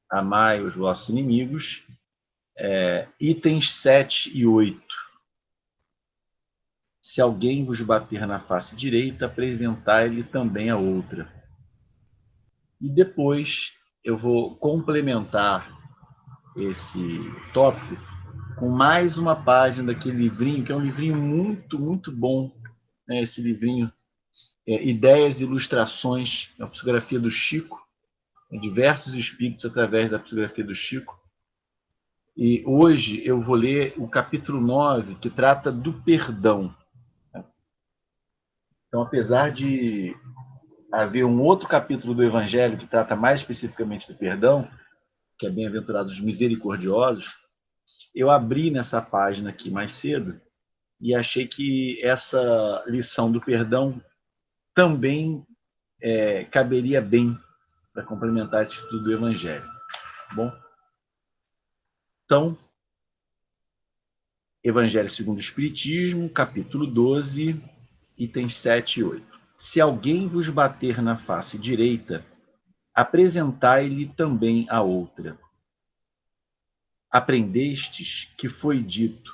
amai os vossos inimigos, itens 7 e 8. Se alguém vos bater na face direita, apresentai-lhe também a outra. E depois eu vou complementar esse tópico com mais uma página daquele livrinho, que é um livrinho muito, muito bom, né? Esse livrinho, Ideias e Ilustrações, é a psicografia do Chico, diversos espíritos através da psicografia do Chico. E hoje eu vou ler o capítulo 9, que trata do perdão. Então, apesar de haver um outro capítulo do Evangelho que trata mais especificamente do perdão, que é Bem-aventurados os misericordiosos, eu abri nessa página aqui mais cedo e achei que essa lição do perdão também caberia bem para complementar esse estudo do Evangelho. Bom, então, Evangelho segundo o Espiritismo, capítulo 12, itens 7 e 8. Se alguém vos bater na face direita, apresentai-lhe também a outra. Aprendestes que foi dito,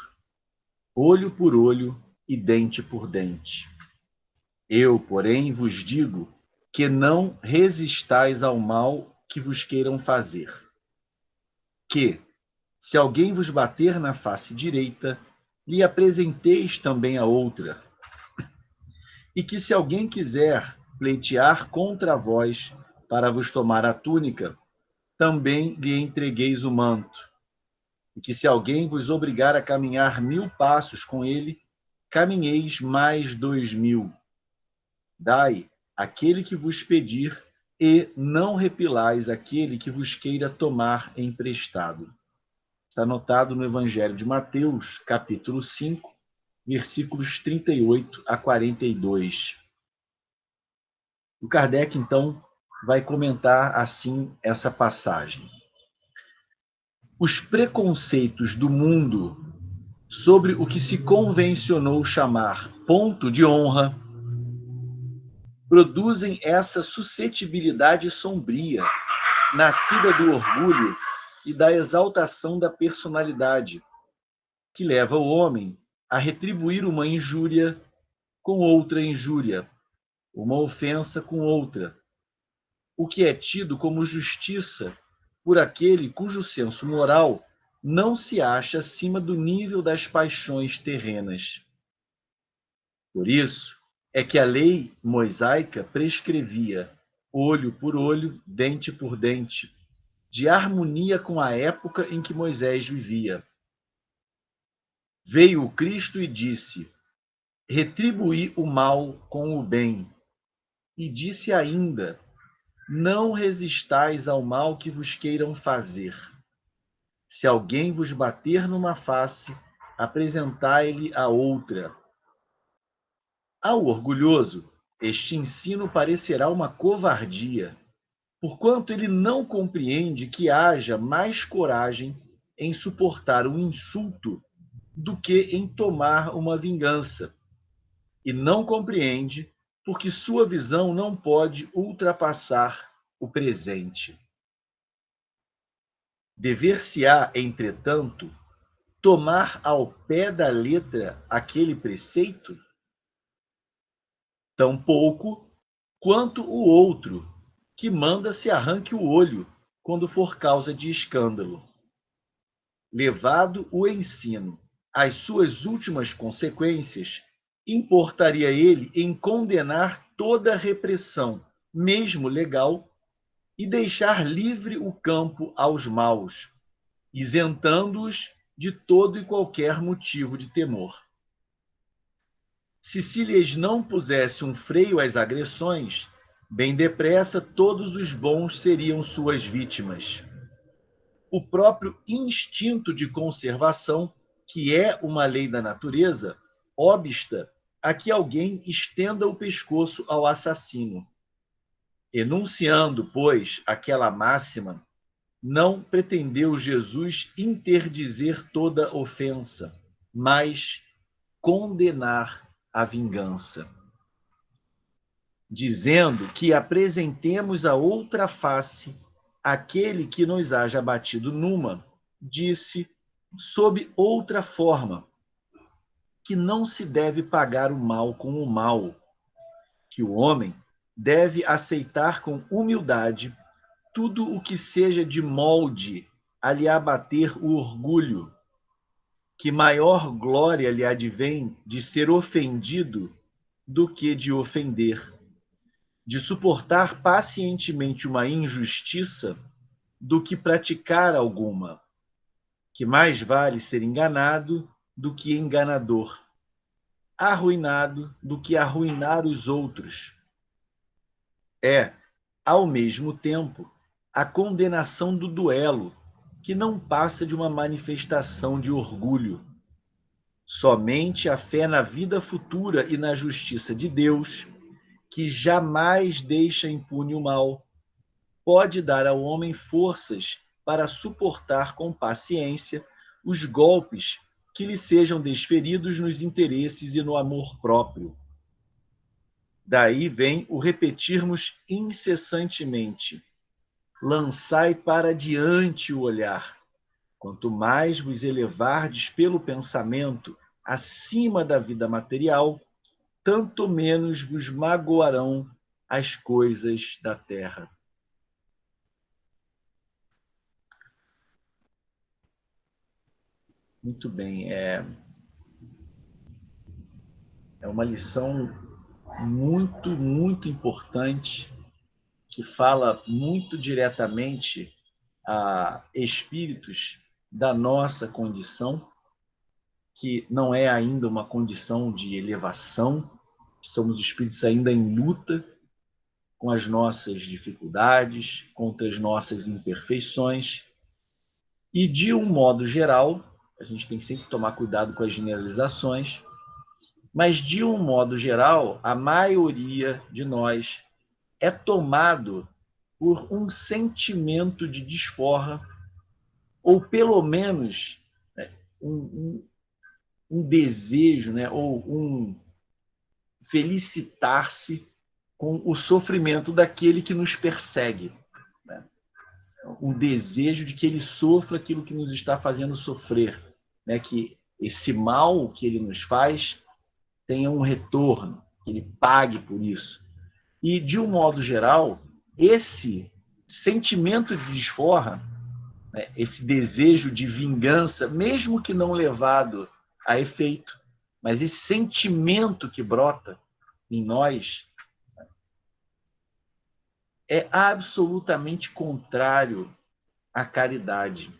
olho por olho e dente por dente. Eu, porém, vos digo que não resistais ao mal que vos queiram fazer. Que, se alguém vos bater na face direita, lhe apresenteis também a outra. E que, se alguém quiser pleitear contra vós para vos tomar a túnica, também lhe entregueis o manto. E que, se alguém vos obrigar a caminhar 1000 passos com ele, caminheis mais 2000. Dai aquele que vos pedir, e não repilais aquele que vos queira tomar emprestado. Está anotado no Evangelho de Mateus, capítulo 5, versículos 38 a 42. O Kardec, então, vai comentar assim essa passagem. Os preconceitos do mundo sobre o que se convencionou chamar ponto de honra produzem essa suscetibilidade sombria, nascida do orgulho e da exaltação da personalidade, que leva o homem a retribuir uma injúria com outra injúria, uma ofensa com outra, o que é tido como justiça por aquele cujo senso moral não se acha acima do nível das paixões terrenas. Por isso é que a lei mosaica prescrevia olho por olho, dente por dente, de harmonia com a época em que Moisés vivia. Veio o Cristo e disse: retribuí o mal com o bem. E disse ainda: não resistais ao mal que vos queiram fazer. Se alguém vos bater numa face, apresentai-lhe a outra. Ao orgulhoso, este ensino parecerá uma covardia, porquanto ele não compreende que haja mais coragem em suportar um insulto do que em tomar uma vingança, e não compreende porque sua visão não pode ultrapassar o presente. Dever-se-á, entretanto, tomar ao pé da letra aquele preceito? Tampouco quanto o outro, que manda se arranque o olho quando for causa de escândalo. Levado o ensino às suas últimas consequências, importaria ele em condenar toda repressão, mesmo legal, e deixar livre o campo aos maus, isentando-os de todo e qualquer motivo de temor. Se lhes não pusesse um freio às agressões, bem depressa todos os bons seriam suas vítimas. O próprio instinto de conservação, que é uma lei da natureza, obsta a que alguém estenda o pescoço ao assassino. Enunciando, pois, aquela máxima, não pretendeu Jesus interdizer toda ofensa, mas condenar a vingança, dizendo que apresentemos a outra face aquele que nos haja batido numa, disse, sob outra forma, que não se deve pagar o mal com o mal, que o homem deve aceitar com humildade tudo o que seja de molde a lhe abater o orgulho, que maior glória lhe advém de ser ofendido do que de ofender, de suportar pacientemente uma injustiça do que praticar alguma, que mais vale ser enganado do que enganador, arruinado do que arruinar os outros. É, ao mesmo tempo, a condenação do duelo, que não passa de uma manifestação de orgulho. Somente a fé na vida futura e na justiça de Deus, que jamais deixa impune o mal, pode dar ao homem forças para suportar com paciência os golpes que lhe sejam desferidos nos interesses e no amor próprio. Daí vem o repetirmos incessantemente: lançai para diante o olhar. Quanto mais vos elevardes pelo pensamento acima da vida material, tanto menos vos magoarão as coisas da terra. Muito bem, é uma lição muito, muito importante, que fala muito diretamente a espíritos da nossa condição, que não é ainda uma condição de elevação, somos espíritos ainda em luta com as nossas dificuldades, contra as nossas imperfeições, e de um modo geral, a gente tem que sempre tomar cuidado com as generalizações, mas de um modo geral, a maioria de nós é tomado por um sentimento de desforra, ou pelo menos, né, um desejo, né, ou um felicitar-se com o sofrimento daquele que nos persegue, né? Um desejo de que ele sofra aquilo que nos está fazendo sofrer, né? Que esse mal que ele nos faz tenha um retorno, que ele pague por isso. E, de um modo geral, esse sentimento de desforra, né, esse desejo de vingança, mesmo que não levado a efeito, mas esse sentimento que brota em nós, é absolutamente contrário à caridade.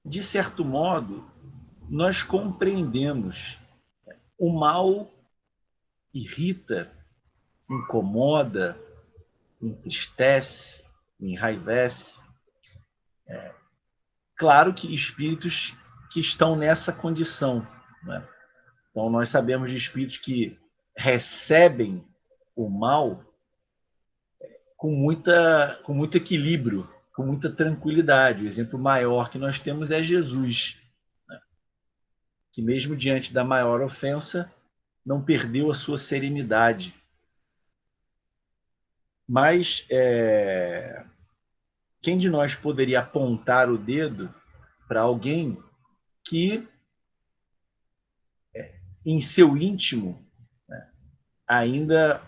De certo modo, nós compreendemos o mal irrita, incomoda, entristece, enraivece. Claro que espíritos que estão nessa condição, né? Então, nós sabemos de espíritos que recebem o mal com muito equilíbrio, com muita tranquilidade. O exemplo maior que nós temos é Jesus, né? Que mesmo diante da maior ofensa, não perdeu a sua serenidade. Mas quem de nós poderia apontar o dedo para alguém que, em seu íntimo, né, ainda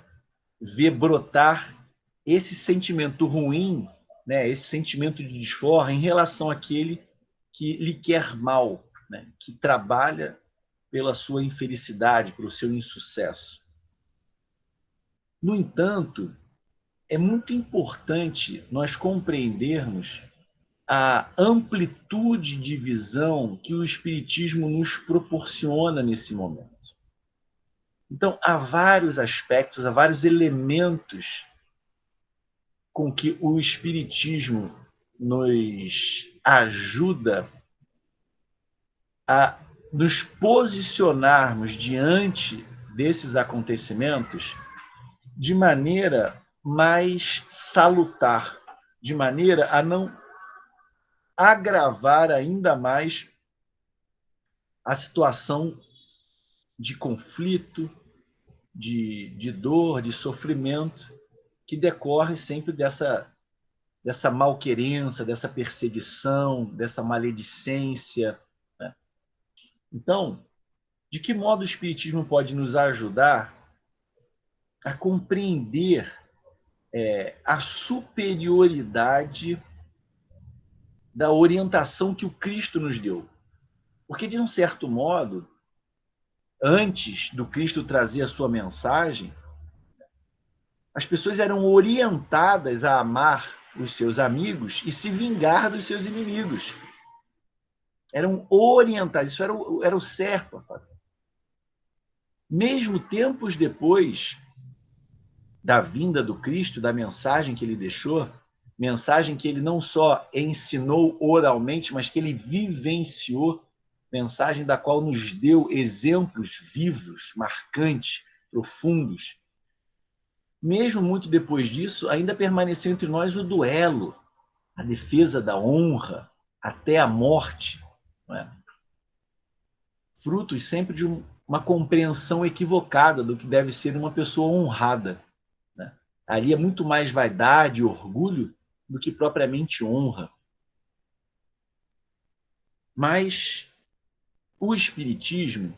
vê brotar esse sentimento ruim, né, esse sentimento de desforra em relação àquele que lhe quer mal, né, que trabalha pela sua infelicidade, pelo seu insucesso. No entanto, é muito importante nós compreendermos a amplitude de visão que o Espiritismo nos proporciona nesse momento. Então, há vários aspectos, há vários elementos com que o Espiritismo nos ajuda a nos posicionarmos diante desses acontecimentos de maneira mais salutar, de maneira a não agravar ainda mais a situação de conflito, de dor, de sofrimento que decorre sempre dessa malquerença, dessa perseguição, dessa maledicência, né? Então, de que modo o Espiritismo pode nos ajudar a compreender a superioridade da orientação que o Cristo nos deu? Porque, de um certo modo, antes do Cristo trazer a sua mensagem, as pessoas eram orientadas a amar os seus amigos e se vingar dos seus inimigos. Eram orientadas, isso era o certo a fazer. Mesmo tempos depois da vinda do Cristo, da mensagem que ele deixou, mensagem que ele não só ensinou oralmente, mas que ele vivenciou, mensagem da qual nos deu exemplos vivos, marcantes, profundos. Mesmo muito depois disso, ainda permaneceu entre nós o duelo, a defesa da honra, até a morte, não é? Frutos sempre de uma compreensão equivocada do que deve ser uma pessoa honrada, né? Ali é muito mais vaidade e orgulho do que propriamente honra. Mas o Espiritismo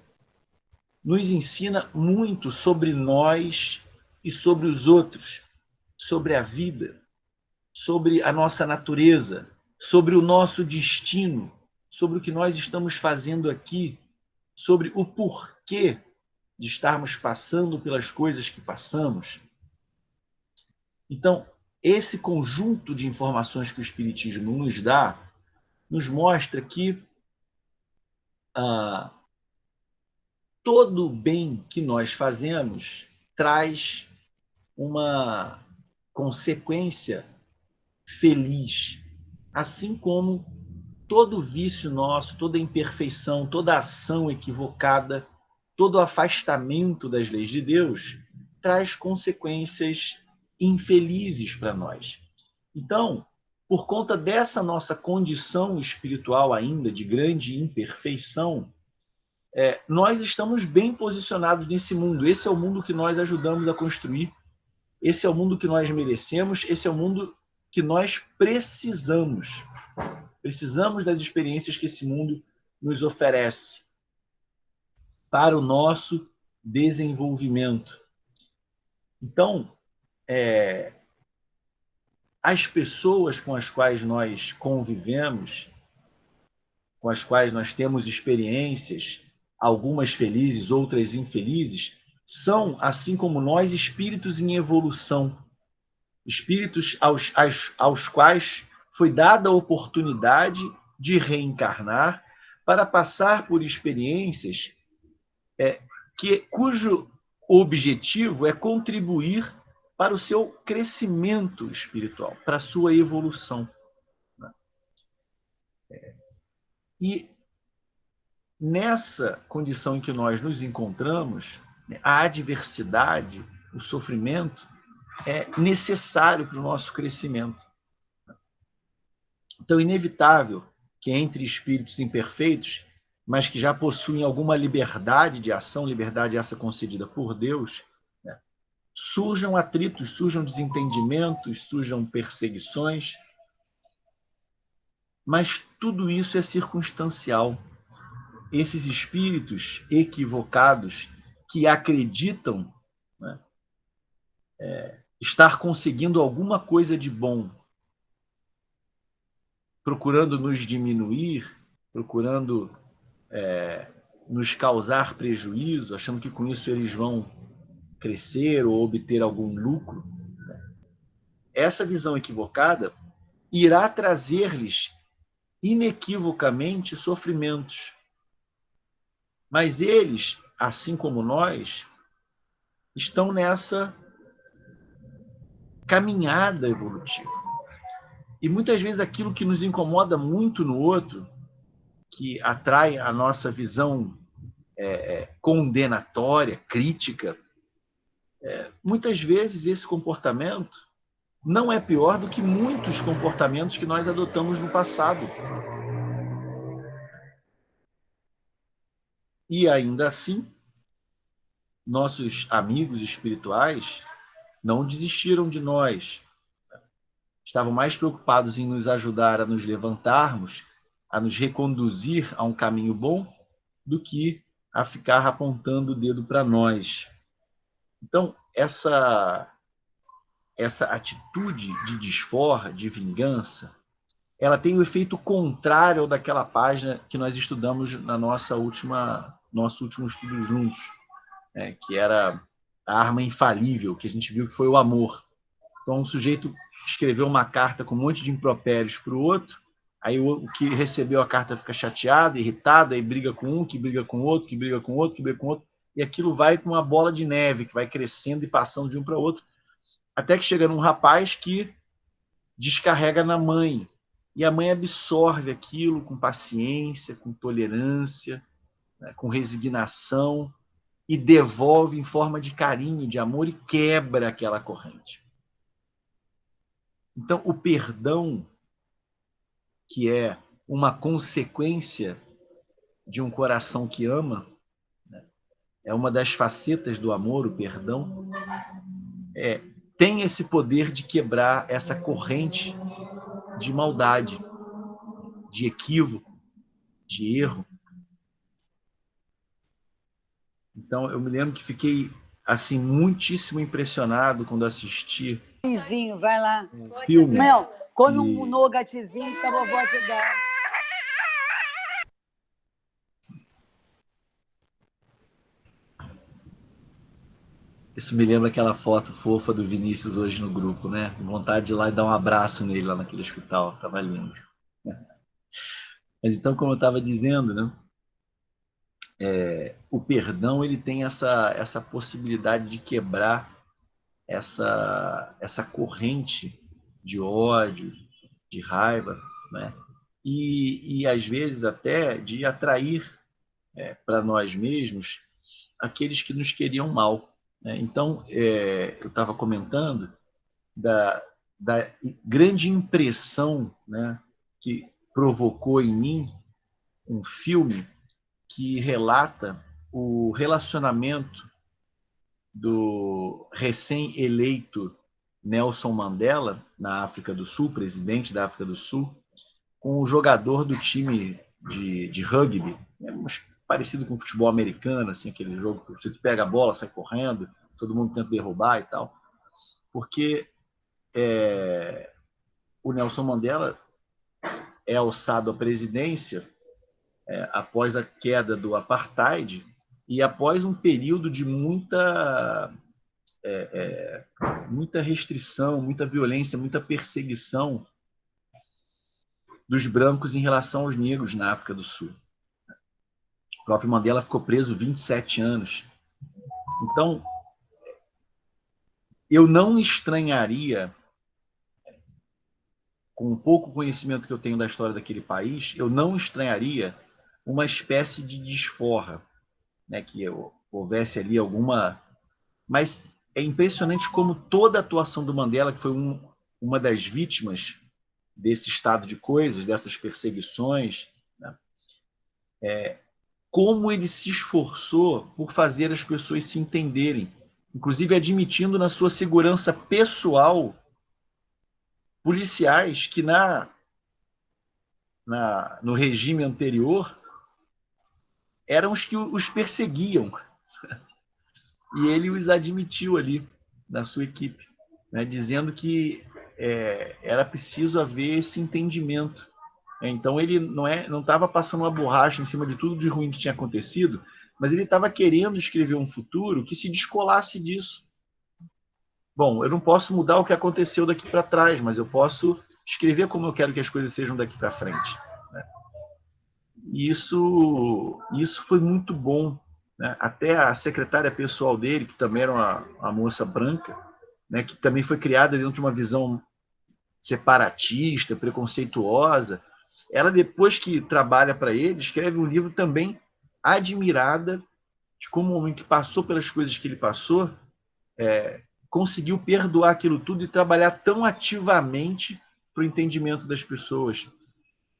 nos ensina muito sobre nós e sobre os outros, sobre a vida, sobre a nossa natureza, sobre o nosso destino, sobre o que nós estamos fazendo aqui, sobre o porquê de estarmos passando pelas coisas que passamos. Então, esse conjunto de informações que o Espiritismo nos dá, nos mostra que todo o bem que nós fazemos traz uma consequência feliz, assim como todo vício nosso, toda imperfeição, toda ação equivocada, todo afastamento das leis de Deus traz consequências infelizes para nós. Então, por conta dessa nossa condição espiritual ainda de grande imperfeição, nós estamos bem posicionados nesse mundo. Esse é o mundo que nós ajudamos a construir. Esse é o mundo que nós merecemos. Esse é o mundo que nós precisamos. Precisamos das experiências que esse mundo nos oferece para o nosso desenvolvimento. Então, as pessoas com as quais nós convivemos, com as quais nós temos experiências, algumas felizes, outras infelizes, são, assim como nós, espíritos em evolução, espíritos aos quais foi dada a oportunidade de reencarnar para passar por experiências cujo objetivo é contribuir para o seu crescimento espiritual, para a sua evolução. E nessa condição em que nós nos encontramos, a adversidade, o sofrimento, é necessário para o nosso crescimento. Então, é inevitável que entre espíritos imperfeitos, mas que já possuem alguma liberdade de ação, liberdade essa concedida por Deus, né, surjam atritos, surjam desentendimentos, surjam perseguições, mas tudo isso é circunstancial. Esses espíritos equivocados que acreditam, né, estar conseguindo alguma coisa de bom, procurando nos diminuir, procurando nos causar prejuízo, achando que com isso eles vão crescer ou obter algum lucro. Essa visão equivocada irá trazer-lhes inequivocamente sofrimentos. Mas eles, assim como nós, estão nessa caminhada evolutiva. E muitas vezes aquilo que nos incomoda muito no outro, que atrai a nossa visão condenatória, crítica, muitas vezes esse comportamento não é pior do que muitos comportamentos que nós adotamos no passado. E ainda assim, nossos amigos espirituais não desistiram de nós. Estavam mais preocupados em nos ajudar a nos levantarmos, a nos reconduzir a um caminho bom, do que a ficar apontando o dedo para nós. Então, essa atitude de desforra, de vingança, ela tem o efeito contrário ao daquela página que nós estudamos na nosso último estudo juntos, que era a arma infalível, que a gente viu que foi o amor. Então, um sujeito escreveu uma carta com um monte de impropérios para o outro, aí o que recebeu a carta fica chateado, irritado, aí briga com um, que briga com outro, que briga com outro, que briga com outro, e aquilo vai com uma bola de neve, que vai crescendo e passando de um para outro, até que chega num rapaz que descarrega na mãe, e a mãe absorve aquilo com paciência, com tolerância, né, com resignação, e devolve em forma de carinho, de amor, e quebra aquela corrente. Então, o perdão, que é uma consequência de um coração que ama, né, é uma das facetas do amor, o perdão, tem esse poder de quebrar essa corrente de maldade, de equívoco, de erro. Então, eu me lembro que fiquei assim muitíssimo impressionado quando assisti Gatizinho, vai lá. um filme. Não, come um nougatezinho que a vovó te dá. Isso me lembra aquela foto fofa do Vinícius hoje no grupo, né? Vontade de ir lá e dar um abraço nele lá naquele hospital. Tava lindo. Mas então, como eu estava dizendo, né? O perdão, ele tem essa possibilidade de quebrar essa corrente de ódio, de raiva, né? E às vezes até de atrair para nós mesmos aqueles que nos queriam mal, né? Então, eu estava comentando da grande impressão, né, que provocou em mim um filme que relata o relacionamento do recém-eleito Nelson Mandela, na África do Sul, presidente da África do Sul, com o jogador do time de rugby, parecido com o futebol americano, assim, aquele jogo que você pega a bola, sai correndo, todo mundo tenta derrubar e tal. Porque o Nelson Mandela é alçado à presidência após a queda do apartheid e após um período de muita restrição, muita violência, muita perseguição dos brancos em relação aos negros na África do Sul. O próprio Mandela ficou preso 27 anos. Então, eu não estranharia, com o pouco conhecimento que eu tenho da história daquele país, eu não estranharia uma espécie de desforra, né, que houvesse ali alguma... Mas é impressionante como toda a atuação do Mandela, que foi uma das vítimas desse estado de coisas, dessas perseguições, né, como ele se esforçou por fazer as pessoas se entenderem, inclusive admitindo na sua segurança pessoal policiais que no regime anterior eram os que os perseguiam. E ele os admitiu ali na sua equipe, né, dizendo que era preciso haver esse entendimento. Então ele não estava passando uma borracha em cima de tudo de ruim que tinha acontecido, mas ele estava querendo escrever um futuro que se descolasse disso. Bom, eu não posso mudar o que aconteceu daqui para trás, mas eu posso escrever como eu quero que as coisas sejam daqui para frente, né? E isso foi muito bom, né? Até a secretária pessoal dele, que também era uma moça branca, né, que também foi criada dentro de uma visão separatista, preconceituosa, ela, depois que trabalha para ele, escreve um livro também admirada de como o homem que passou pelas coisas que ele passou conseguiu perdoar aquilo tudo e trabalhar tão ativamente para o entendimento das pessoas.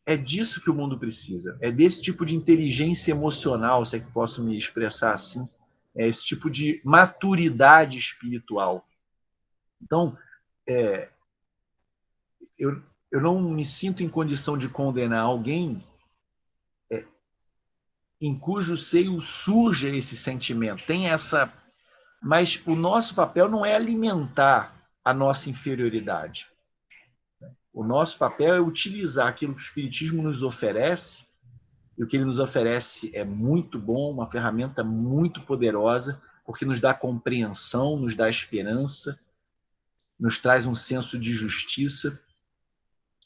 É disso que o mundo precisa. É desse tipo de inteligência emocional, se é que posso me expressar assim, esse tipo de maturidade espiritual. Então, eu não me sinto em condição de condenar alguém em cujo seio surja esse sentimento. Tem essa... Mas o nosso papel não é alimentar a nossa inferioridade. O nosso papel é utilizar aquilo que o Espiritismo nos oferece, e o que ele nos oferece é muito bom, uma ferramenta muito poderosa, porque nos dá compreensão, nos dá esperança, nos traz um senso de justiça.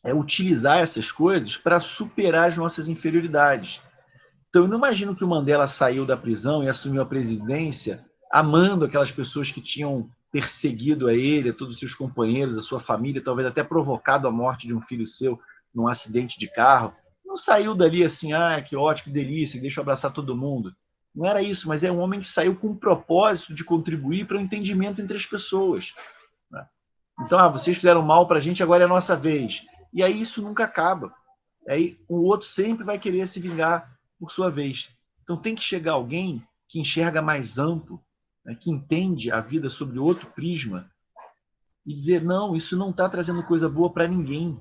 É utilizar essas coisas para superar as nossas inferioridades. Então, eu não imagino que o Mandela saiu da prisão e assumiu a presidência amando aquelas pessoas que tinham perseguido a ele, a todos os seus companheiros, a sua família, talvez até provocado a morte de um filho seu num acidente de carro. Não saiu dali assim, que ótimo, que delícia, deixa eu abraçar todo mundo. Não era isso, mas é um homem que saiu com o propósito de contribuir para o entendimento entre as pessoas. Então, vocês fizeram mal para a gente, agora é a nossa vez. E aí isso nunca acaba. Aí o outro sempre vai querer se vingar por sua vez. Então tem que chegar alguém que enxerga mais amplo, né, que entende a vida sobre outro prisma e dizer, não, isso não está trazendo coisa boa para ninguém.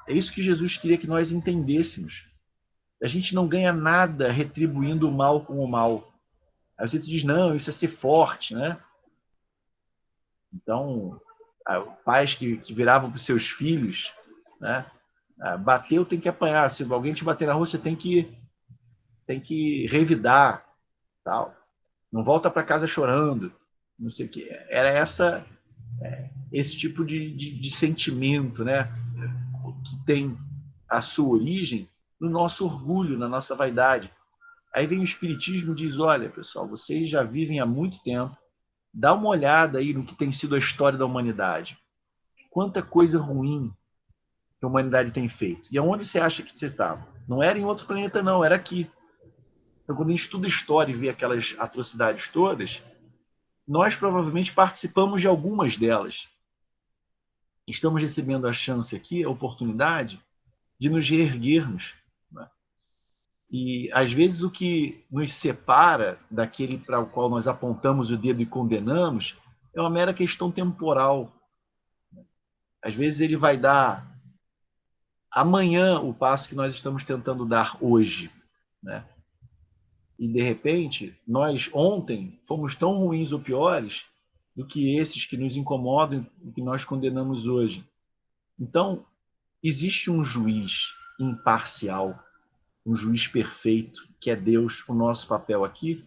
É isso que Jesus queria que nós entendêssemos. A gente não ganha nada retribuindo o mal com o mal. Aí você diz, não, isso é ser forte, né? Então, pais que viravam para os seus filhos, né? Bateu, tem que apanhar. Se alguém te bater na rua, você tem que revidar, tal. Não volta para casa chorando, não sei o quê. Era esse tipo de sentimento, né? Que tem a sua origem no nosso orgulho, na nossa vaidade. Aí vem o Espiritismo e diz, olha, pessoal, vocês já vivem há muito tempo, dá uma olhada aí no que tem sido a história da humanidade. Quanta coisa ruim que a humanidade tem feito. E aonde você acha que você estava? Não era em outro planeta, não, era aqui. Então, quando a gente estuda história e vê aquelas atrocidades todas, nós provavelmente participamos de algumas delas. Estamos recebendo a chance aqui, a oportunidade, de nos reerguermos. Né? E, às vezes, o que nos separa daquele para o qual nós apontamos o dedo e condenamos é uma mera questão temporal. Às vezes, ele vai dar amanhã o passo que nós estamos tentando dar hoje. Né? E, de repente, nós ontem fomos tão ruins ou piores do que esses que nos incomodam e que nós condenamos hoje. Então, existe um juiz imparcial, um juiz perfeito, que é Deus. O nosso papel aqui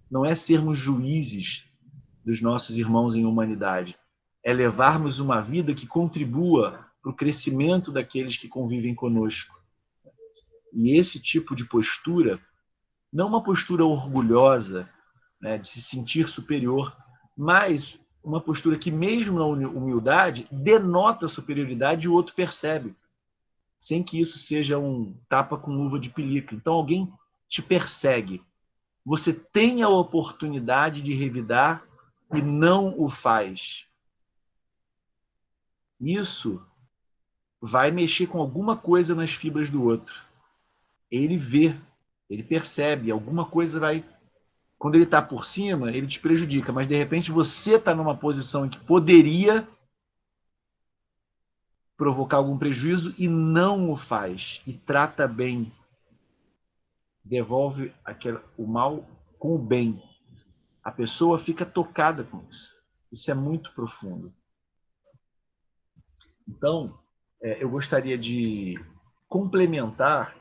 não é sermos juízes dos nossos irmãos em humanidade, é levarmos uma vida que contribua para o crescimento daqueles que convivem conosco. E esse tipo de postura, não uma postura orgulhosa, né, de se sentir superior, mas uma postura que, mesmo na humildade, denota superioridade e o outro percebe, sem que isso seja um tapa com luva de pelica. Então, alguém te persegue. Você tem a oportunidade de revidar e não o faz. Isso vai mexer com alguma coisa nas fibras do outro. Ele vê, ele percebe, alguma coisa vai... Quando ele está por cima, ele te prejudica, mas de repente você está numa posição em que poderia provocar algum prejuízo e não o faz, e trata bem, devolve o mal com o bem. A pessoa fica tocada com isso. Isso é muito profundo. Então, eu gostaria de complementar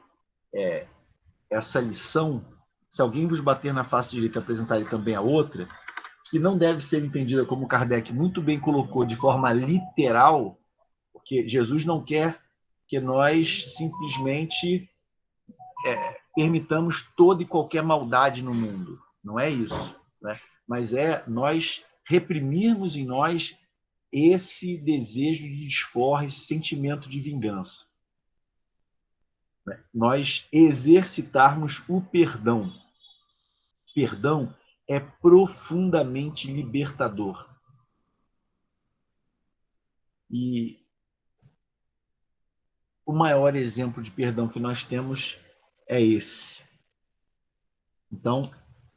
essa lição. Se alguém vos bater na face direita, apresentar-lhe também a outra, que não deve ser entendida, como Kardec muito bem colocou, de forma literal, porque Jesus não quer que nós simplesmente permitamos toda e qualquer maldade no mundo. Não é isso. Né? Mas é nós reprimirmos em nós esse desejo de desforra, esse sentimento de vingança. Nós exercitarmos o perdão. Perdão é profundamente libertador. E o maior exemplo de perdão que nós temos é esse. Então,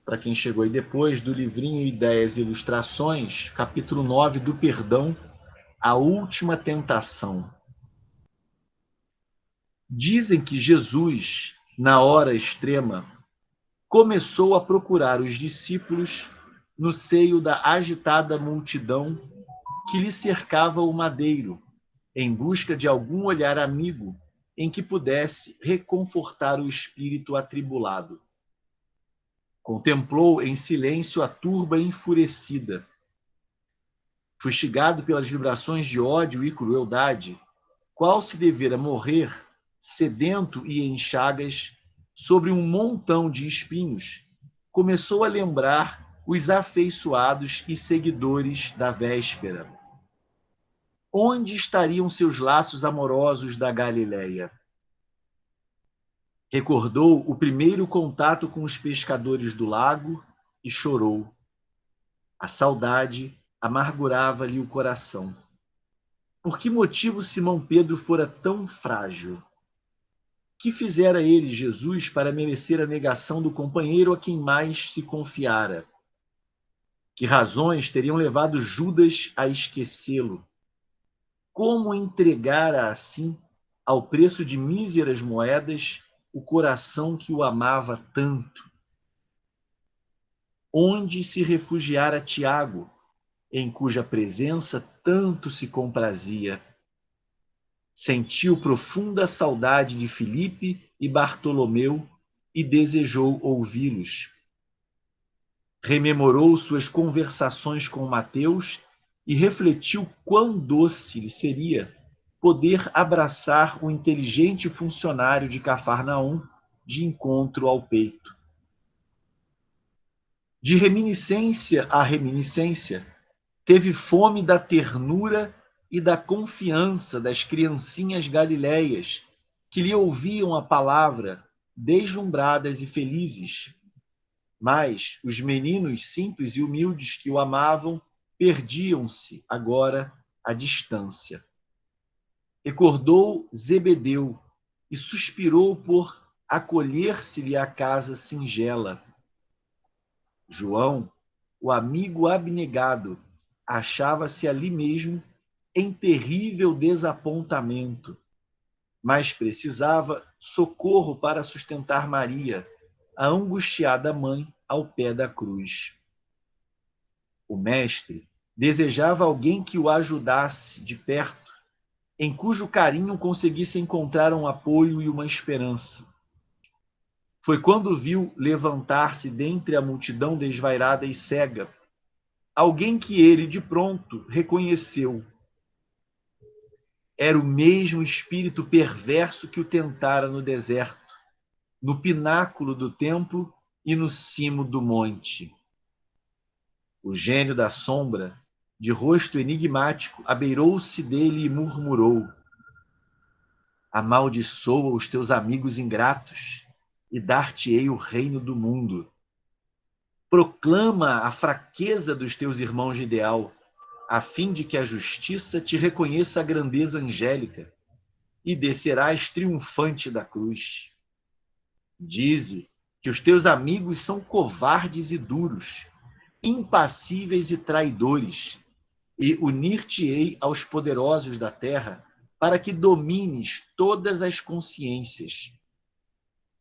para quem chegou aí depois, do livrinho Ideias e Ilustrações, capítulo 9 do Perdão, a última tentação. Dizem que Jesus, na hora extrema, começou a procurar os discípulos no seio da agitada multidão que lhe cercava o madeiro, em busca de algum olhar amigo em que pudesse reconfortar o espírito atribulado. Contemplou em silêncio a turba enfurecida. Fustigado pelas vibrações de ódio e crueldade, qual se devera morrer, sedento e em chagas, sobre um montão de espinhos, começou a lembrar os afeiçoados e seguidores da véspera. Onde estariam seus laços amorosos da Galileia? Recordou o primeiro contato com os pescadores do lago e chorou. A saudade amargurava-lhe o coração. Por que motivo Simão Pedro fora tão frágil? Que fizera ele, Jesus, para merecer a negação do companheiro a quem mais se confiara? Que razões teriam levado Judas a esquecê-lo? Como entregara assim, ao preço de míseras moedas, o coração que o amava tanto? Onde se refugiara Tiago, em cuja presença tanto se comprazia? Sentiu profunda saudade de Filipe e Bartolomeu e desejou ouvi-los. Rememorou suas conversações com Mateus e refletiu quão doce lhe seria poder abraçar o inteligente funcionário de Cafarnaum de encontro ao peito. De reminiscência a reminiscência, teve fome da ternura e da confiança das criancinhas galileias que lhe ouviam a palavra, deslumbradas e felizes. Mas os meninos simples e humildes que o amavam perdiam-se agora à distância. Recordou Zebedeu e suspirou por acolher-se-lhe à casa singela. João, o amigo abnegado, achava-se ali mesmo em terrível desapontamento, mas precisava socorro para sustentar Maria, a angustiada mãe, ao pé da cruz. O mestre desejava alguém que o ajudasse de perto, em cujo carinho conseguisse encontrar um apoio e uma esperança. Foi quando viu levantar-se dentre a multidão desvairada e cega alguém que ele, de pronto, reconheceu. Era o mesmo espírito perverso que o tentara no deserto, no pináculo do templo e no cimo do monte. O gênio da sombra, de rosto enigmático, abeirou-se dele e murmurou: amaldiçoa os teus amigos ingratos e dar-te-ei o reino do mundo. Proclama a fraqueza dos teus irmãos de ideal, a fim de que a justiça te reconheça a grandeza angélica e descerás triunfante da cruz. Dize que os teus amigos são covardes e duros, impassíveis e traidores, e unir-te-ei aos poderosos da terra para que domines todas as consciências.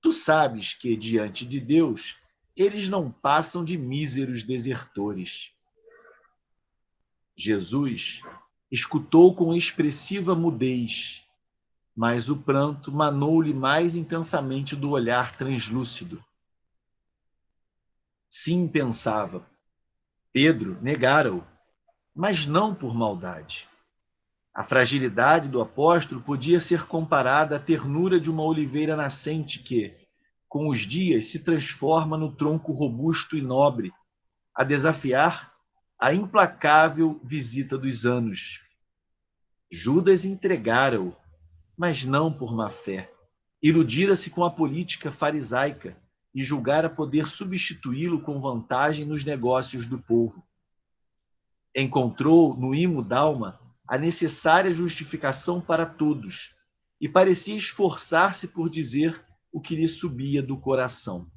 Tu sabes que, diante de Deus, eles não passam de míseros desertores. Jesus escutou com expressiva mudez, mas o pranto manou-lhe mais intensamente do olhar translúcido. Sim, pensava, Pedro negara-o, mas não por maldade. A fragilidade do apóstolo podia ser comparada à ternura de uma oliveira nascente que, com os dias, se transforma no tronco robusto e nobre, a desafiar a implacável visita dos anos. Judas entregara-o, mas não por má fé. Iludira-se com a política farisaica e julgara poder substituí-lo com vantagem nos negócios do povo. Encontrou no imo d'alma a necessária justificação para todos e parecia esforçar-se por dizer o que lhe subia do coração.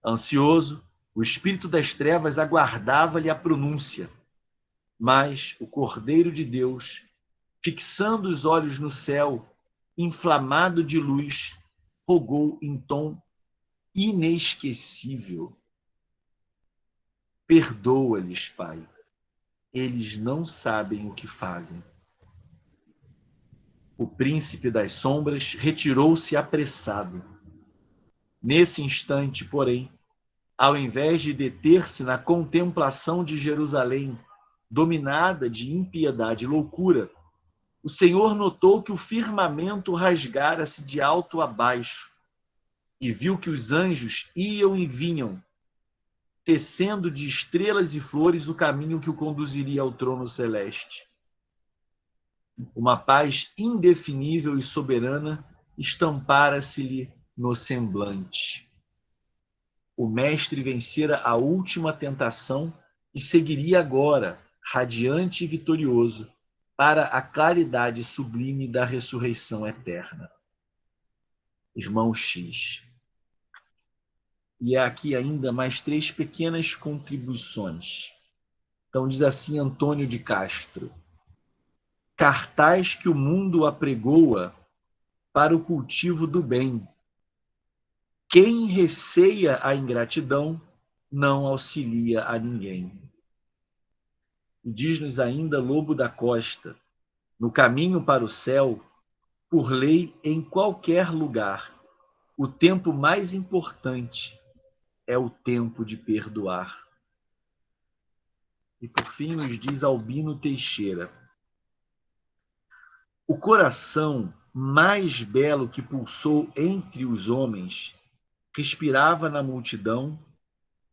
Ansioso, o espírito das trevas aguardava-lhe a pronúncia, mas o Cordeiro de Deus, fixando os olhos no céu, inflamado de luz, rogou em tom inesquecível: perdoa-lhes, Pai, eles não sabem o que fazem. O príncipe das sombras retirou-se apressado. Nesse instante, porém, ao invés de deter-se na contemplação de Jerusalém, dominada de impiedade e loucura, o Senhor notou que o firmamento rasgara-se de alto a baixo e viu que os anjos iam e vinham, tecendo de estrelas e flores o caminho que o conduziria ao trono celeste. Uma paz indefinível e soberana estampara-se-lhe no semblante. O mestre vencera a última tentação e seguiria agora, radiante e vitorioso, para a claridade sublime da ressurreição eterna. Irmão X. E aqui ainda mais 3 pequenas contribuições. Então diz assim Antônio de Castro: cartaz que o mundo apregoa para o cultivo do bem. Quem receia a ingratidão não auxilia a ninguém. E diz-nos ainda Lobo da Costa: no caminho para o céu, por lei em qualquer lugar, o tempo mais importante é o tempo de perdoar. E por fim nos diz Albino Teixeira: o coração mais belo que pulsou entre os homens respirava na multidão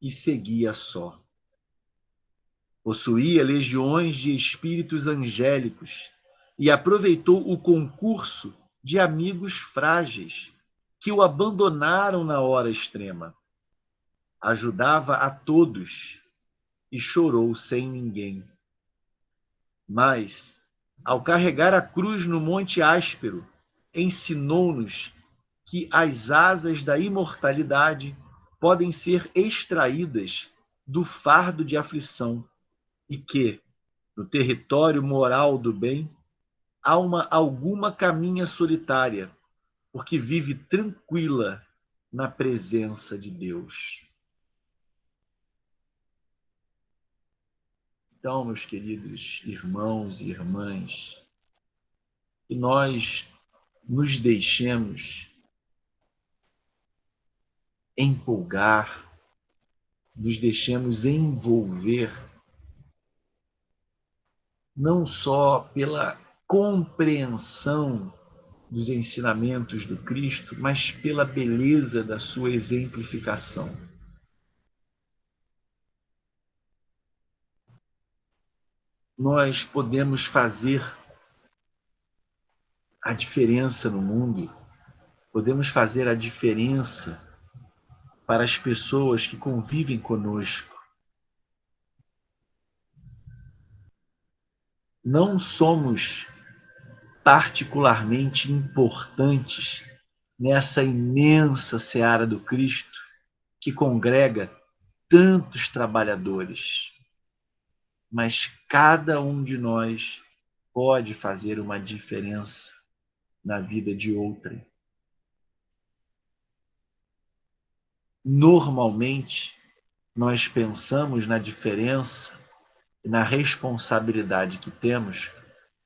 e seguia só. Possuía legiões de espíritos angélicos e aproveitou o concurso de amigos frágeis que o abandonaram na hora extrema. Ajudava a todos e chorou sem ninguém. Mas, ao carregar a cruz no Monte Áspero, ensinou-nos que as asas da imortalidade podem ser extraídas do fardo de aflição e que, no território moral do bem, alma alguma caminha solitária, porque vive tranquila na presença de Deus. Então, meus queridos irmãos e irmãs, que nós nos deixemos empolgar, nos deixemos envolver, não só pela compreensão dos ensinamentos do Cristo, mas pela beleza da sua exemplificação. Nós podemos fazer a diferença no mundo, podemos fazer a diferença para as pessoas que convivem conosco. Não somos particularmente importantes nessa imensa seara do Cristo que congrega tantos trabalhadores, mas cada um de nós pode fazer uma diferença na vida de outrem. Normalmente, nós pensamos na diferença e na responsabilidade que temos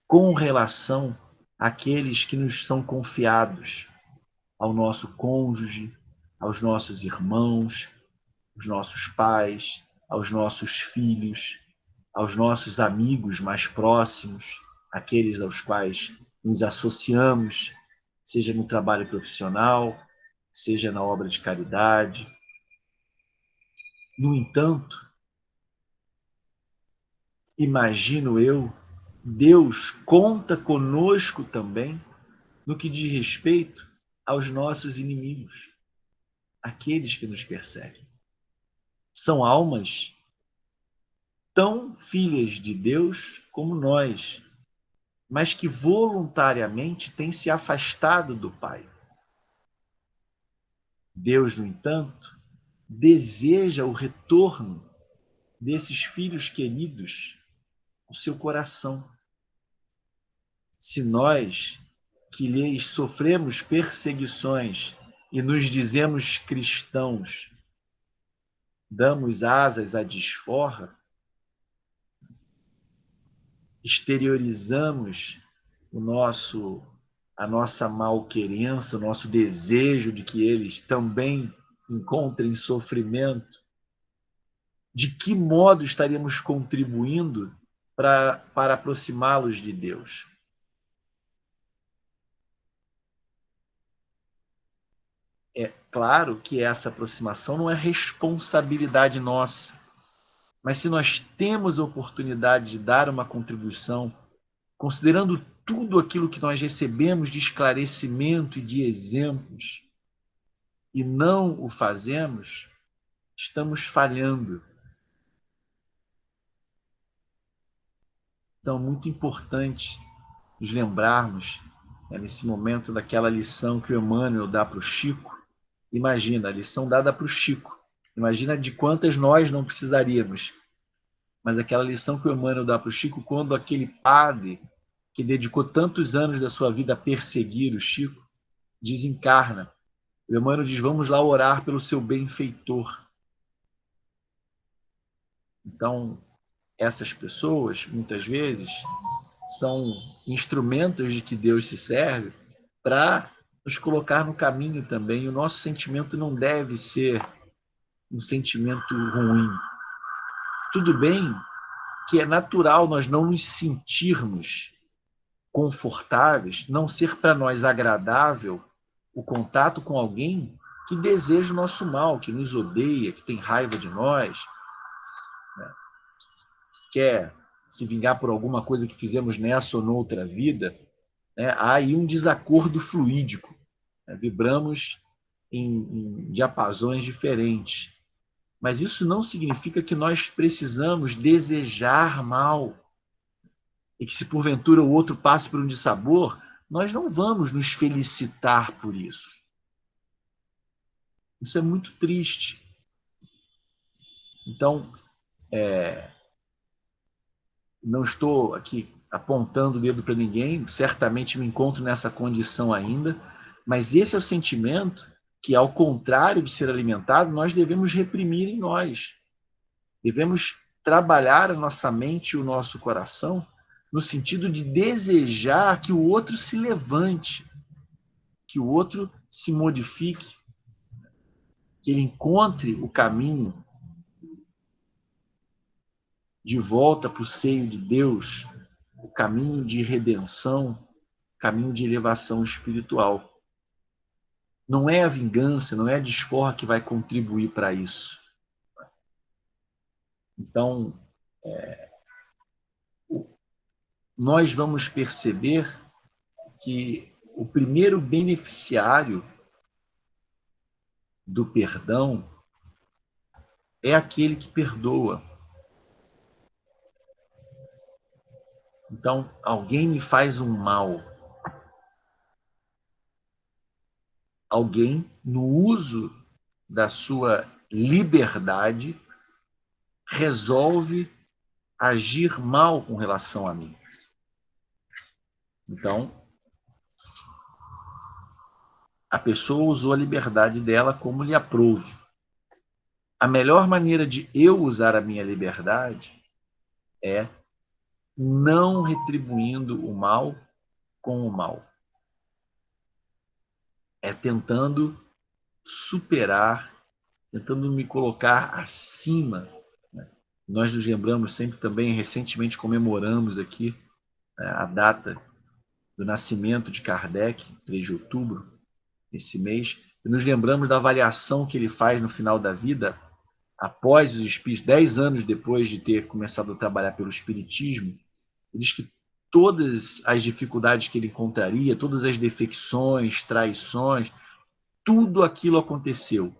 com relação àqueles que nos são confiados, ao nosso cônjuge, aos nossos irmãos, aos nossos pais, aos nossos filhos, aos nossos amigos mais próximos, aqueles aos quais nos associamos, seja no trabalho profissional, seja na obra de caridade. No entanto, imagino eu, Deus conta conosco também no que diz respeito aos nossos inimigos, aqueles que nos perseguem. São almas tão filhas de Deus como nós, mas que voluntariamente têm se afastado do Pai. Deus, no entanto, deseja o retorno desses filhos queridos ao seu coração. Se nós, que lhes sofremos perseguições e nos dizemos cristãos, damos asas à desforra, exteriorizamos a nossa malquerença, o nosso desejo de que eles também encontrem sofrimento, de que modo estaríamos contribuindo para aproximá-los de Deus? É claro que essa aproximação não é responsabilidade nossa, mas se nós temos a oportunidade de dar uma contribuição, considerando tudo aquilo que nós recebemos de esclarecimento e de exemplos, e não o fazemos, estamos falhando. Então, muito importante nos lembrarmos, nesse momento, daquela lição que o Emmanuel dá para o Chico. Imagina, a lição dada para o Chico. Imagina de quantas nós não precisaríamos. Mas aquela lição que o Emmanuel dá para o Chico, quando aquele padre que dedicou tantos anos da sua vida a perseguir o Chico, desencarna. O Emmanuel diz, vamos lá orar pelo seu benfeitor. Então, essas pessoas, muitas vezes, são instrumentos de que Deus se serve para nos colocar no caminho também. O nosso sentimento não deve ser um sentimento ruim. Tudo bem que é natural nós não nos sentirmos confortáveis, não ser para nós agradável o contato com alguém que deseja o nosso mal, que nos odeia, que tem raiva de nós, né? Que quer se vingar por alguma coisa que fizemos nessa ou noutra vida, né? Há aí um desacordo fluídico, né? Vibramos em diapasões diferentes. Mas isso não significa que nós precisamos desejar mal. E que se porventura o outro passe por um dissabor, nós não vamos nos felicitar por isso. Isso é muito triste. Então, não estou aqui apontando o dedo para ninguém, certamente me encontro nessa condição ainda, mas esse é o sentimento que, ao contrário de ser alimentado, nós devemos reprimir em nós. Devemos trabalhar a nossa mente e o nosso coração no sentido de desejar que o outro se levante, que o outro se modifique, que ele encontre o caminho de volta para o seio de Deus, o caminho de redenção, o caminho de elevação espiritual. Não é a vingança, não é a desforra que vai contribuir para isso. Então, nós vamos perceber que o primeiro beneficiário do perdão é aquele que perdoa. Então, alguém me faz um mal. Alguém, no uso da sua liberdade, resolve agir mal com relação a mim. Então, a pessoa usou a liberdade dela como lhe aprouve. A melhor maneira de eu usar a minha liberdade é não retribuindo o mal com o mal. É tentando superar, tentando me colocar acima. Nós nos lembramos sempre também, recentemente comemoramos aqui a data do nascimento de Kardec, 3 de outubro, esse mês, e nos lembramos da avaliação que ele faz no final da vida, após os espíritos, 10 anos depois de ter começado a trabalhar pelo espiritismo. Ele diz que todas as dificuldades que ele encontraria, todas as defecções, traições, tudo aquilo aconteceu.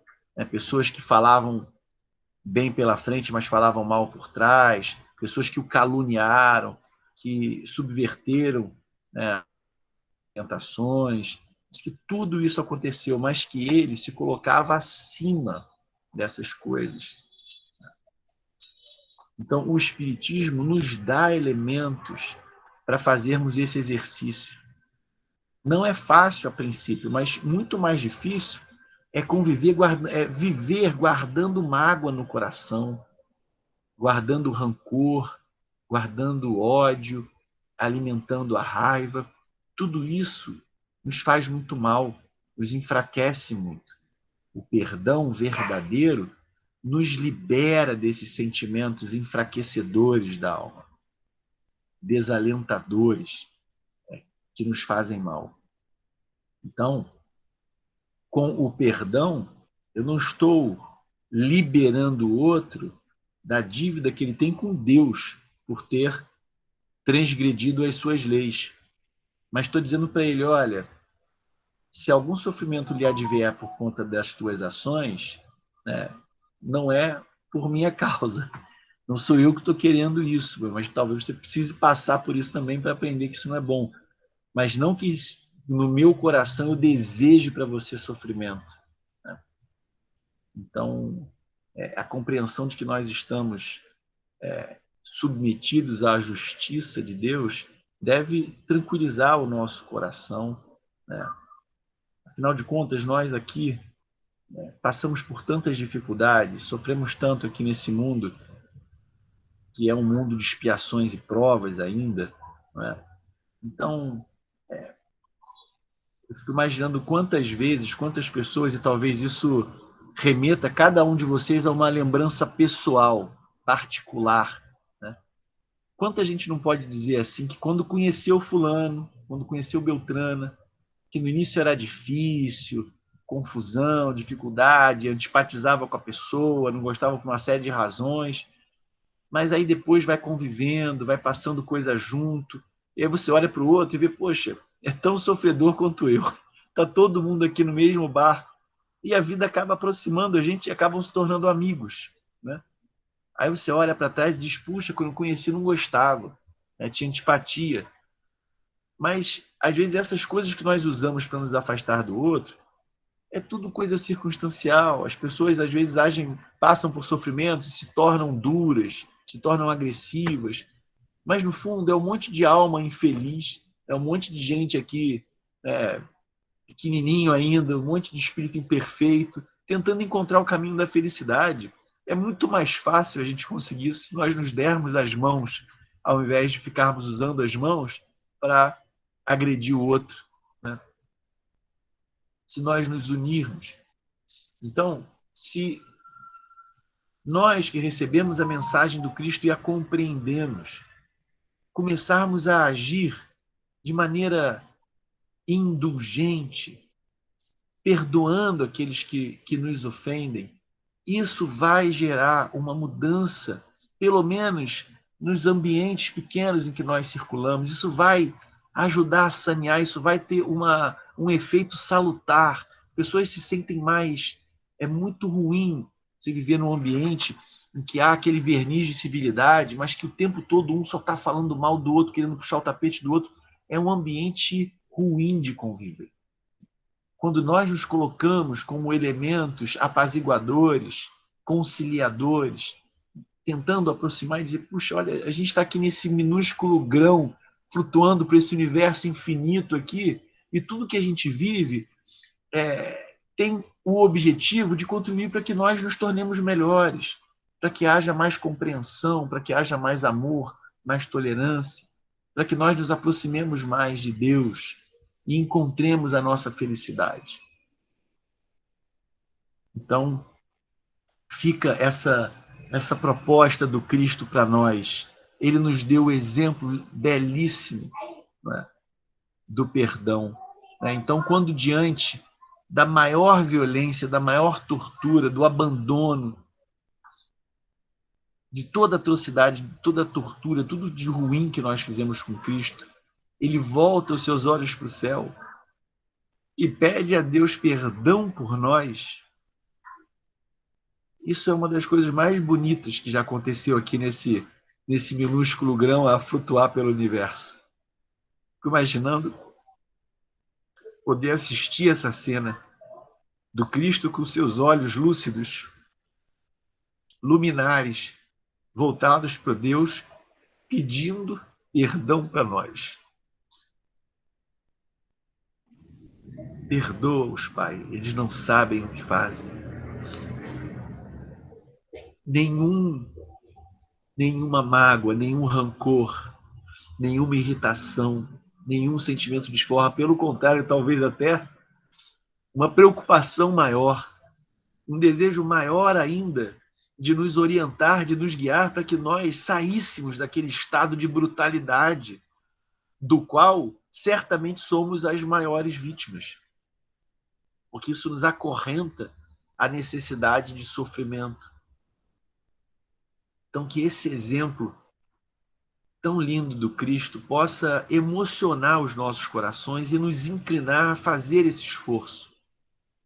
Pessoas que falavam bem pela frente, mas falavam mal por trás, pessoas que o caluniaram, que subverteram, né, tentações. Diz que tudo isso aconteceu, mas que ele se colocava acima dessas coisas. Então, o Espiritismo nos dá elementos para fazermos esse exercício. Não é fácil a princípio, mas muito mais difícil é viver guardando mágoa no coração, guardando rancor, guardando ódio, alimentando a raiva. Tudo isso nos faz muito mal, nos enfraquece muito. O perdão verdadeiro nos libera desses sentimentos enfraquecedores da alma, desalentadores, que nos fazem mal. Então, com o perdão, eu não estou liberando o outro da dívida que ele tem com Deus por ter transgredido as suas leis. Mas estou dizendo para ele, olha, se algum sofrimento lhe advier por conta das tuas ações, né, não é por minha causa. Não sou eu que estou querendo isso, mas talvez você precise passar por isso também para aprender que isso não é bom. Mas não que no meu coração eu deseje para você sofrimento. Né? Então, a compreensão de que nós estamos submetidos à justiça de Deus deve tranquilizar o nosso coração. Né? Afinal de contas, nós aqui passamos por tantas dificuldades, sofremos tanto aqui nesse mundo, que é um mundo de expiações e provas ainda. Né? Então, eu fico imaginando quantas vezes, quantas pessoas, e talvez isso remeta cada um de vocês a uma lembrança pessoal, particular. Né? Quanta gente não pode dizer assim que quando conheceu fulano, quando conheceu Beltrana, que no início era difícil, confusão, dificuldade, antipatizava com a pessoa, não gostava por uma série de razões, mas aí depois vai convivendo, vai passando coisa junto, e aí você olha para o outro e vê, poxa, é tão sofredor quanto eu. Está todo mundo aqui no mesmo barco. E a vida acaba aproximando a gente e acabam se tornando amigos. Né? Aí você olha para trás e diz, puxa, quando eu conheci não gostava, né? Tinha antipatia. Mas, às vezes, essas coisas que nós usamos para nos afastar do outro é tudo coisa circunstancial. As pessoas, às vezes, passam por sofrimentos e se tornam duras, se tornam agressivas. Mas, no fundo, é um monte de alma infeliz, é um monte de gente aqui pequenininho ainda, um monte de espírito imperfeito, tentando encontrar o caminho da felicidade. É muito mais fácil a gente conseguir isso se nós nos dermos as mãos, ao invés de ficarmos usando as mãos para agredir o outro. Né? Se nós nos unirmos. Então, se nós que recebemos a mensagem do Cristo e a compreendemos, começarmos a agir de maneira indulgente, perdoando aqueles que nos ofendem, isso vai gerar uma mudança, pelo menos nos ambientes pequenos em que nós circulamos. Isso vai ajudar a sanear, isso vai ter um efeito salutar. Pessoas se sentem mais... É muito ruim você viver num ambiente em que há aquele verniz de civilidade, mas que o tempo todo um só está falando mal do outro, querendo puxar o tapete do outro. É um ambiente ruim de conviver. Quando nós nos colocamos como elementos apaziguadores, conciliadores, tentando aproximar e dizer, puxa, olha, a gente está aqui nesse minúsculo grão, flutuando por esse universo infinito aqui, e tudo que a gente vive tem o objetivo de contribuir para que nós nos tornemos melhores, para que haja mais compreensão, para que haja mais amor, mais tolerância, para que nós nos aproximemos mais de Deus e encontremos a nossa felicidade. Então, fica essa proposta do Cristo para nós. Ele nos deu o exemplo belíssimo, né, do perdão. Então, quando diante da maior violência, da maior tortura, do abandono, de toda atrocidade, de toda tortura, tudo de ruim que nós fizemos com Cristo, ele volta os seus olhos para o céu e pede a Deus perdão por nós. Isso é uma das coisas mais bonitas que já aconteceu aqui nesse minúsculo grão a flutuar pelo universo. Fico imaginando poder assistir essa cena do Cristo com seus olhos lúcidos, luminares voltados para Deus, pedindo perdão para nós. Perdoa-os, Pai, eles não sabem o que fazem. Nenhuma mágoa, nenhum rancor, nenhuma irritação, nenhum sentimento de desforra, pelo contrário, talvez até uma preocupação maior, um desejo maior ainda de nos orientar, de nos guiar para que nós saíssemos daquele estado de brutalidade do qual certamente somos as maiores vítimas. Porque isso nos acorrenta à necessidade de sofrimento. Então, que esse exemplo tão lindo do Cristo possa emocionar os nossos corações e nos inclinar a fazer esse esforço.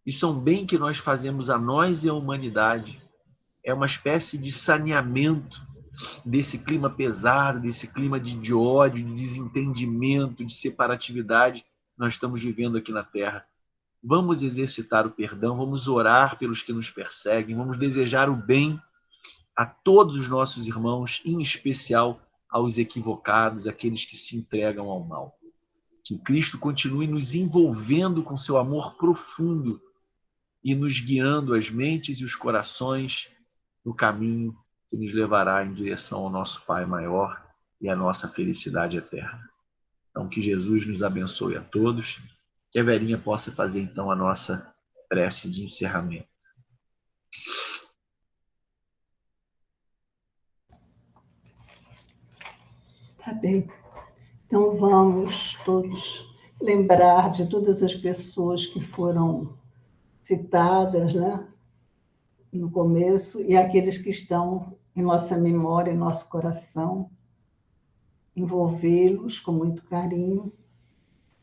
Isso é um bem que nós fazemos a nós e à humanidade. É uma espécie de saneamento desse clima pesado, desse clima de ódio, de desentendimento, de separatividade que nós estamos vivendo aqui na Terra. Vamos exercitar o perdão, vamos orar pelos que nos perseguem, vamos desejar o bem a todos os nossos irmãos, em especial aos equivocados, aqueles que se entregam ao mal. Que Cristo continue nos envolvendo com seu amor profundo e nos guiando as mentes e os corações no caminho que nos levará em direção ao nosso Pai maior e à nossa felicidade eterna. Então, que Jesus nos abençoe a todos, que a Verinha possa fazer, então, a nossa prece de encerramento. Tá bem. Então, vamos todos lembrar de todas as pessoas que foram citadas, né, no começo, e aqueles que estão em nossa memória, em nosso coração, envolvê-los com muito carinho,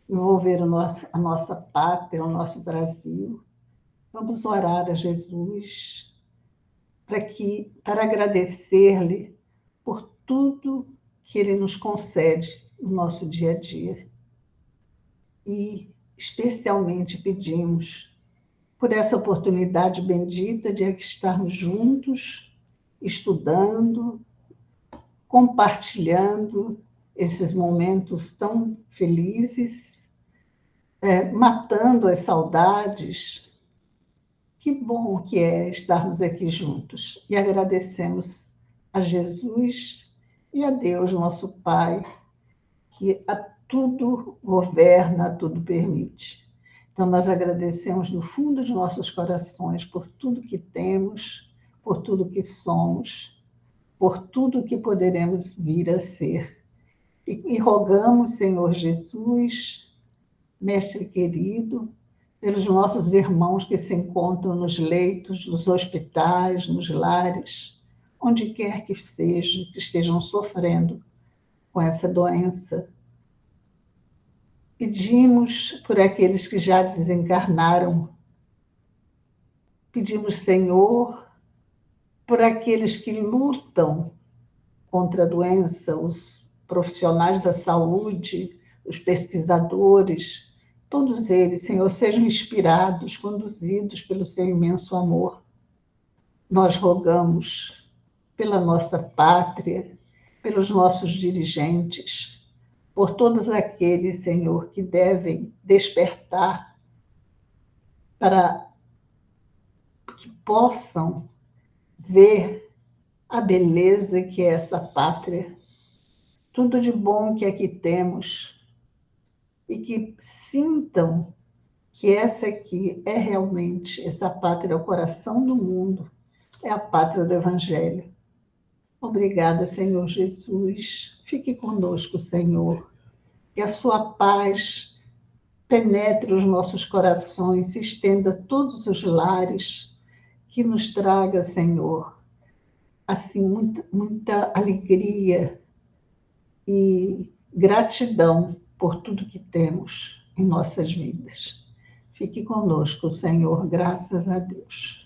envolver a nossa pátria, o nosso Brasil. Vamos orar a Jesus para agradecer-lhe por tudo que ele nos concede no nosso dia a dia. E especialmente pedimos por essa oportunidade bendita de estarmos juntos, estudando, compartilhando esses momentos tão felizes, matando as saudades. Que bom que é estarmos aqui juntos. E agradecemos a Jesus e a Deus, nosso Pai, que a tudo governa, a tudo permite. Então, nós agradecemos no fundo de nossos corações por tudo que temos, por tudo que somos, por tudo que poderemos vir a ser. E rogamos, Senhor Jesus, Mestre querido, pelos nossos irmãos que se encontram nos leitos, nos hospitais, nos lares, onde quer que seja, que estejam sofrendo com essa doença. Pedimos por aqueles que já desencarnaram. Pedimos, Senhor, por aqueles que lutam contra a doença, os profissionais da saúde, os pesquisadores, todos eles, Senhor, sejam inspirados, conduzidos pelo seu imenso amor. Nós rogamos pela nossa pátria, pelos nossos dirigentes, por todos aqueles, Senhor, que devem despertar para que possam ver a beleza que é essa pátria, tudo de bom que aqui temos, e que sintam que essa aqui é realmente, essa pátria é o coração do mundo, é a pátria do Evangelho. Obrigada, Senhor Jesus. Fique conosco, Senhor. Que a sua paz penetre os nossos corações, se estenda a todos os lares, que nos traga, Senhor, assim, muita alegria e gratidão por tudo que temos em nossas vidas. Fique conosco, Senhor, graças a Deus.